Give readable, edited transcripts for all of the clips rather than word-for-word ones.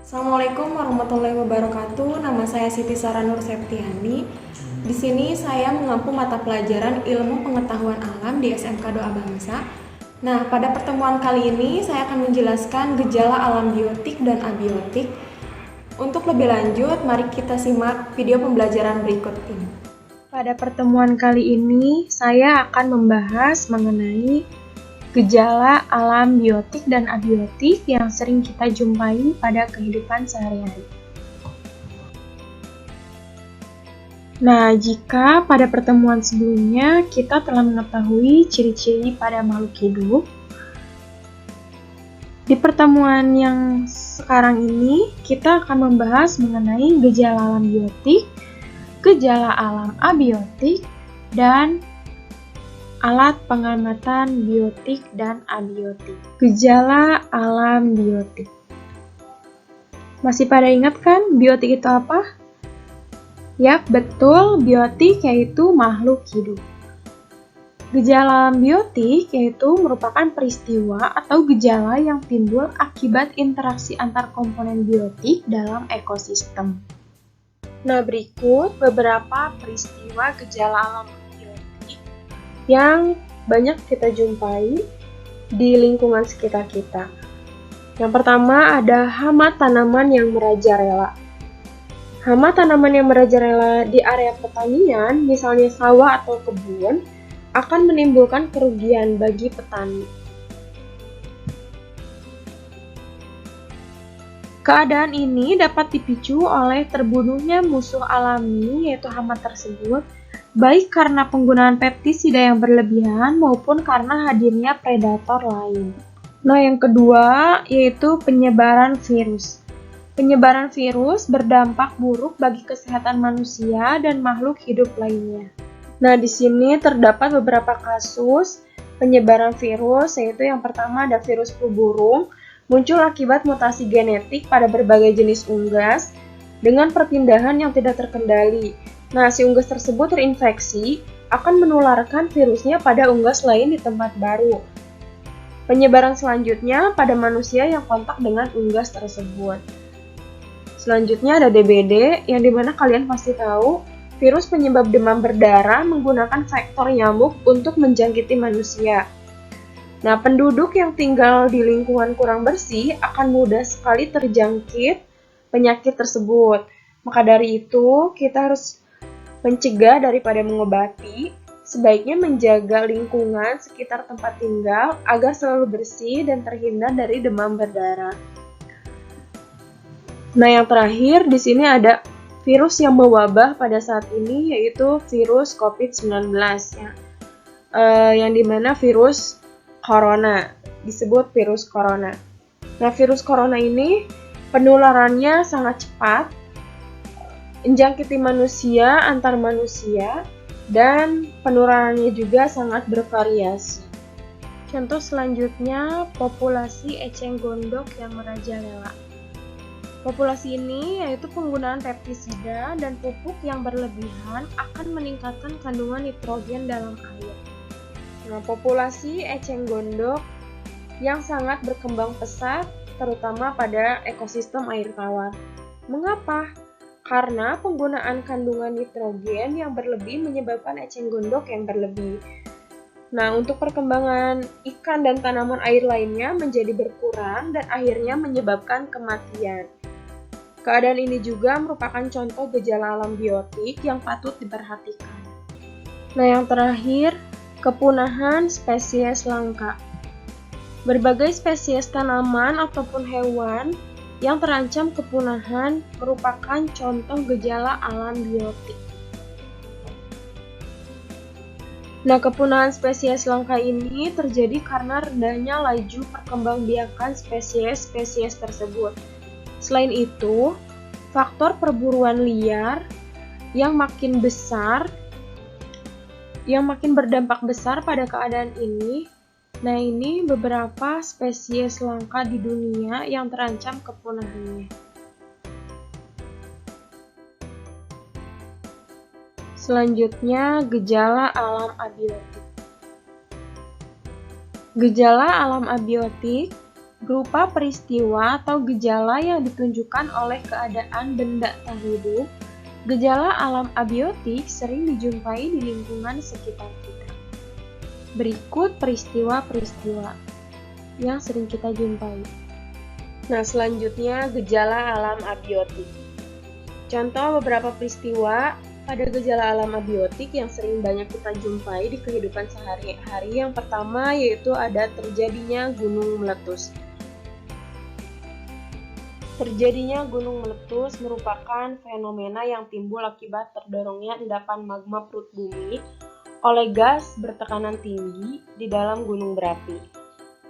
Assalamualaikum warahmatullahi wabarakatuh. Nama saya Siti Sara Nur Septiani. Di sini saya mengampu mata pelajaran Ilmu Pengetahuan Alam di SMK Doa Bangsa. Nah, pada pertemuan kali ini saya akan menjelaskan gejala alam biotik dan abiotik. Untuk lebih lanjut, mari kita simak video pembelajaran berikut ini. Pada pertemuan kali ini, saya akan membahas mengenai gejala alam biotik dan abiotik yang sering kita jumpai pada kehidupan sehari-hari. Nah, jika pada pertemuan sebelumnya kita telah mengetahui ciri-ciri pada makhluk hidup, di pertemuan yang sekarang ini kita akan membahas mengenai gejala alam biotik, gejala alam abiotik, dan alat pengamatan biotik dan abiotik. Gejala alam biotik. Masih pada ingat kan biotik itu apa? Yap, betul, biotik yaitu makhluk hidup. Gejala alam biotik yaitu merupakan peristiwa atau gejala yang timbul akibat interaksi antar komponen biotik dalam ekosistem. Nah, berikut beberapa peristiwa gejala alam yang banyak kita jumpai di lingkungan sekitar kita. Yang pertama ada hama tanaman yang merajalela. Hama tanaman yang merajalela di area pertanian, misalnya sawah atau kebun, akan menimbulkan kerugian bagi petani. Keadaan ini dapat dipicu oleh terbunuhnya musuh alami, yaitu hama tersebut, baik karena penggunaan pestisida yang berlebihan maupun karena hadirnya predator lain. Nah, yang kedua yaitu penyebaran virus. Penyebaran virus berdampak buruk bagi kesehatan manusia dan makhluk hidup lainnya. Nah, di sini terdapat beberapa kasus penyebaran virus, yaitu yang pertama ada virus flu burung, muncul akibat mutasi genetik pada berbagai jenis unggas dengan perpindahan yang tidak terkendali. Nah, si unggas tersebut terinfeksi akan menularkan virusnya pada unggas lain di tempat baru. Penyebaran selanjutnya pada manusia yang kontak dengan unggas tersebut. Selanjutnya ada DBD, yang dimana kalian pasti tahu, virus penyebab demam berdarah menggunakan vektor nyamuk untuk menjangkiti manusia. Nah, penduduk yang tinggal di lingkungan kurang bersih akan mudah sekali terjangkit penyakit tersebut. Maka dari itu, kita harus mencegah daripada mengobati, sebaiknya menjaga lingkungan sekitar tempat tinggal agar selalu bersih dan terhindar dari demam berdarah. Nah, yang terakhir di sini ada virus yang mewabah pada saat ini, yaitu virus COVID-19 ya. Yang dimana virus corona, disebut virus corona. Nah, virus corona ini penularannya sangat cepat, menjangkiti manusia antar manusia, dan penularannya juga sangat bervariasi. Contoh selanjutnya, populasi eceng gondok yang merajalela. Populasi ini yaitu penggunaan pestisida dan pupuk yang berlebihan akan meningkatkan kandungan nitrogen dalam air. Nah, populasi eceng gondok yang sangat berkembang pesat, terutama pada ekosistem air tawar. Mengapa? Karena penggunaan kandungan nitrogen yang berlebih menyebabkan eceng gondok yang berlebih. Nah, untuk perkembangan ikan dan tanaman air lainnya menjadi berkurang dan akhirnya menyebabkan kematian. Keadaan ini juga merupakan contoh gejala alam biotik yang patut diperhatikan. Nah, yang terakhir, kepunahan spesies langka. Berbagai spesies tanaman ataupun hewan yang terancam kepunahan merupakan contoh gejala alam biotik. Nah, kepunahan spesies langka ini terjadi karena rendahnya laju perkembangbiakan spesies-spesies tersebut. Selain itu, faktor perburuan liar yang makin berdampak besar pada keadaan ini. Nah, ini beberapa spesies langka di dunia yang terancam kepunahannya. Selanjutnya, gejala alam abiotik. Gejala alam abiotik berupa peristiwa atau gejala yang ditunjukkan oleh keadaan benda tak hidup. Gejala alam abiotik sering dijumpai di lingkungan sekitar kita. Berikut peristiwa-peristiwa yang sering kita jumpai. Nah, selanjutnya gejala alam abiotik. Contoh beberapa peristiwa pada gejala alam abiotik yang sering banyak kita jumpai di kehidupan sehari-hari. Yang pertama yaitu ada terjadinya gunung meletus. Terjadinya gunung meletus merupakan fenomena yang timbul akibat terdorongnya endapan magma perut bumi oleh gas bertekanan tinggi di dalam gunung berapi.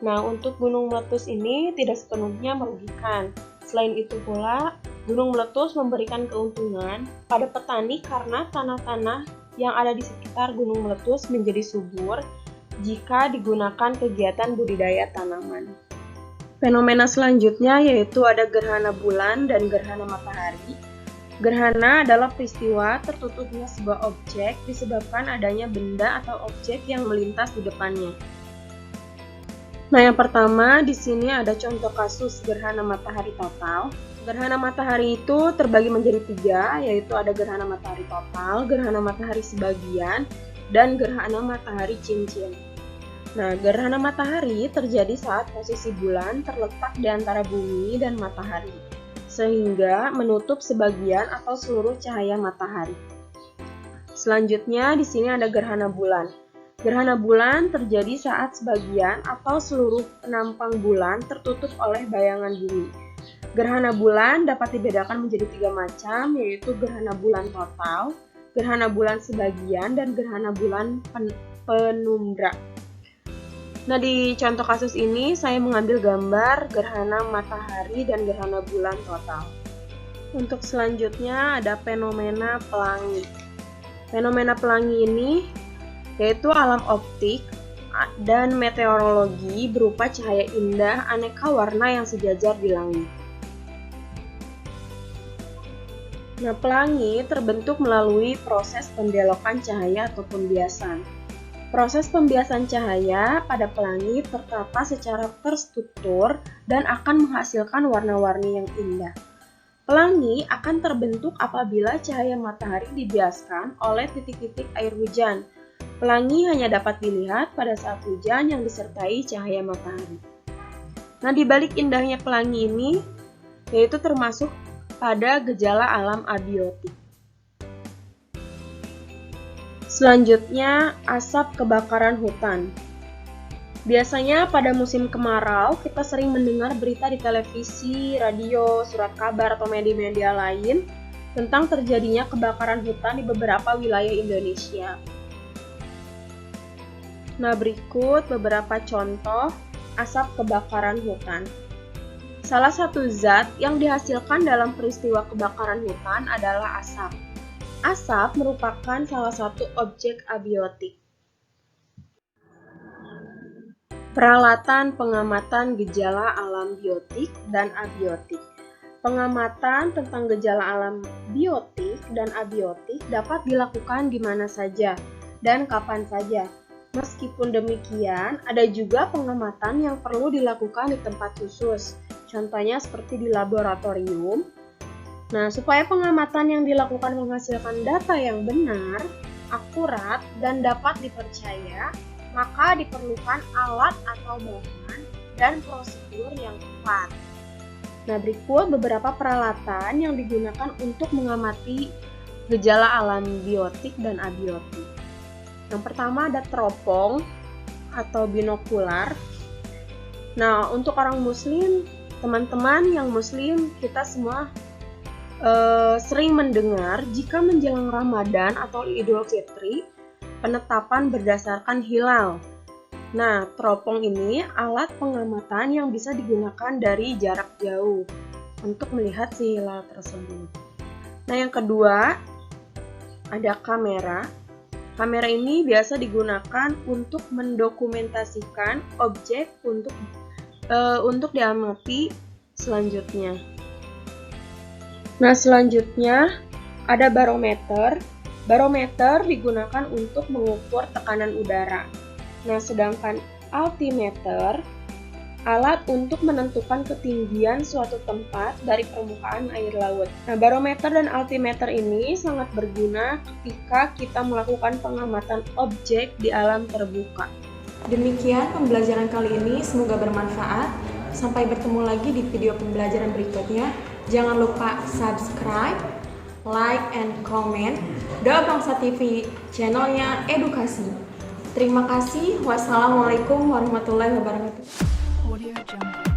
Nah, untuk gunung meletus ini tidak sepenuhnya merugikan. Selain itu pula, gunung meletus memberikan keuntungan pada petani karena tanah-tanah yang ada di sekitar gunung meletus menjadi subur jika digunakan kegiatan budidaya tanaman. Fenomena selanjutnya yaitu ada gerhana bulan dan gerhana matahari. Gerhana adalah peristiwa tertutupnya sebuah objek disebabkan adanya benda atau objek yang melintas di depannya. Nah, yang pertama di sini ada contoh kasus gerhana matahari total. Gerhana matahari itu terbagi menjadi 3, yaitu ada gerhana matahari total, gerhana matahari sebagian, dan gerhana matahari cincin. Nah, gerhana matahari terjadi saat posisi bulan terletak di antara bumi dan matahari, sehingga menutup sebagian atau seluruh cahaya matahari. Selanjutnya di sini ada gerhana bulan. Gerhana bulan terjadi saat sebagian atau seluruh penampang bulan tertutup oleh bayangan bumi. Gerhana bulan dapat dibedakan menjadi 3 macam, yaitu gerhana bulan total, gerhana bulan sebagian, dan gerhana bulan penumbra. Nah, di contoh kasus ini saya mengambil gambar gerhana matahari dan gerhana bulan total. Untuk selanjutnya ada fenomena pelangi. Fenomena pelangi ini yaitu alam optik dan meteorologi berupa cahaya indah aneka warna yang sejajar di langit. Nah, pelangi terbentuk melalui proses pembelokan cahaya atau pembiasan. Proses pembiasan cahaya pada pelangi tertata secara terstruktur dan akan menghasilkan warna-warni yang indah. Pelangi akan terbentuk apabila cahaya matahari dibiaskan oleh titik-titik air hujan. Pelangi hanya dapat dilihat pada saat hujan yang disertai cahaya matahari. Nah, di balik indahnya pelangi ini, yaitu termasuk pada gejala alam abiotik. Selanjutnya, asap kebakaran hutan. Biasanya pada musim kemarau, kita sering mendengar berita di televisi, radio, surat kabar, atau media-media lain tentang terjadinya kebakaran hutan di beberapa wilayah Indonesia. Nah, berikut beberapa contoh asap kebakaran hutan. Salah satu zat yang dihasilkan dalam peristiwa kebakaran hutan adalah asap. Asap merupakan salah satu objek abiotik. Peralatan pengamatan gejala alam biotik dan abiotik. Pengamatan tentang gejala alam biotik dan abiotik dapat dilakukan di mana saja dan kapan saja. Meskipun demikian, ada juga pengamatan yang perlu dilakukan di tempat khusus, contohnya seperti di laboratorium. Nah, supaya pengamatan yang dilakukan menghasilkan data yang benar, akurat, dan dapat dipercaya, maka diperlukan alat atau bahan dan prosedur yang tepat. Nah, berikut beberapa peralatan yang digunakan untuk mengamati gejala alam biotik dan abiotik. Yang pertama ada teropong atau binokular. Nah, untuk orang muslim, teman-teman yang muslim, kita semua sering mendengar jika menjelang Ramadan atau Idul Fitri, penetapan berdasarkan hilal. Nah, teropong ini alat pengamatan yang bisa digunakan dari jarak jauh untuk melihat si hilal tersebut. Nah, yang kedua ada kamera. Kamera ini biasa digunakan untuk mendokumentasikan objek untuk diamati selanjutnya. Nah, selanjutnya ada barometer. Barometer digunakan untuk mengukur tekanan udara. Nah, sedangkan Altimeter, alat untuk menentukan ketinggian suatu tempat dari permukaan air laut. Nah, barometer dan altimeter ini sangat berguna ketika kita melakukan pengamatan objek di alam terbuka. Demikian pembelajaran kali ini, semoga bermanfaat. Sampai bertemu lagi di video pembelajaran berikutnya. Jangan lupa subscribe, like, and comment Doa Bangsa TV, channelnya edukasi. Terima kasih. Wassalamualaikum warahmatullahi wabarakatuh. Audio Jungle.